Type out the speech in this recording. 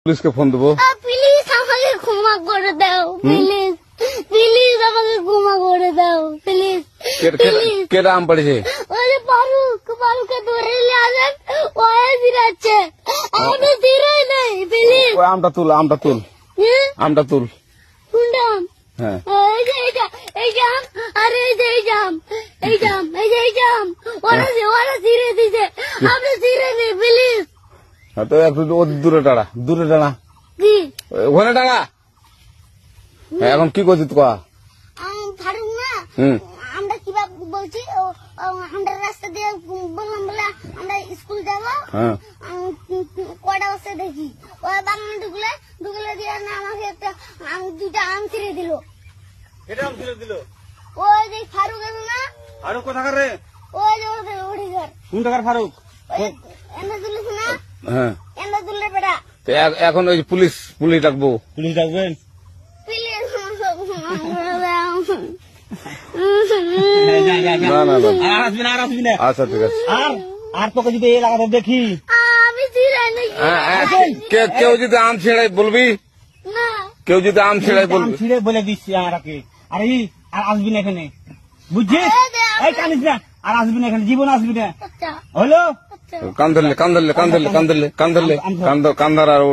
পুলিশকে ফোন দেবো। প্লিজ আমাকে ক্ষমা করে দাও, প্লিজ প্লিজ আমাকে ক্ষমা করে দাও, প্লিজ প্লিজ। কেটা আম পড়েছে? ওই যে ফারুককে ধরে নিয়ে আসেন, ও ফিরাচ্ছে, আমি ফিরাই নেই, প্লিজ। ওই আমটা তুল, আমটা তুল, আমটা তুল। কোনটা আম? হ্যাঁ এই যে এই জাম, আরে এই যে এই জাম, এই জাম, এই যে এই জাম, ওরা ছিঁড়ে দিছে, আপনি ছিঁড়ে নেই, প্লিজ। তো একটু দূরে দাঁড়া, দূরে দাঁড়া, কি ওখানে দাঁড়া। এখন কি করছিস তো? ফারুক না, আমরা কিভাবে বলছি, আমরা রাস্তা দিয়ে বললাম বলে আমরা স্কুল যাবো, কয়টা বসে দেখি ওই বাগানে ঢুকলে দিয়ে না আমাকে একটা দুইটা আম ছিঁড়ে দিল। এটা আম ছিঁড়ে দিল? ওই যে ফারুক আছে না, ফারুক কোথাকার রে? ওই যে ওদের ওড়িঘর, কোন টাকার ফারুক? এনে তুলিস না, হ্যাঁ এনে তুললে বেটা। তো এখন ওই পুলিশ ডাকবো। পুলিশ ডাকবেন? প্লিজ না না না, আর আসবি না, আর আসবি না। আচ্ছা ঠিক আছে। আর তোকে যদি এই এলাকাতে দেখি, আমি ছিঁড়ে নেই কেউ যদি আম ছেড়াই বলবি, না, কেউ যদি আম ছেড়াই আম বলবি। ছিঁড়ে বলে দিচ্ছি আমাকে। আর আসবি না এখানে, বুঝছিস? এই কানিস না, আর আসবি না এখানে, জীবন আসবি না, আচ্ছা হলো? আচ্ছা। কান ধরলে, কান ধরলে, কান ধরলে, কান ধরলে, কান ধরলে, কান ধর আর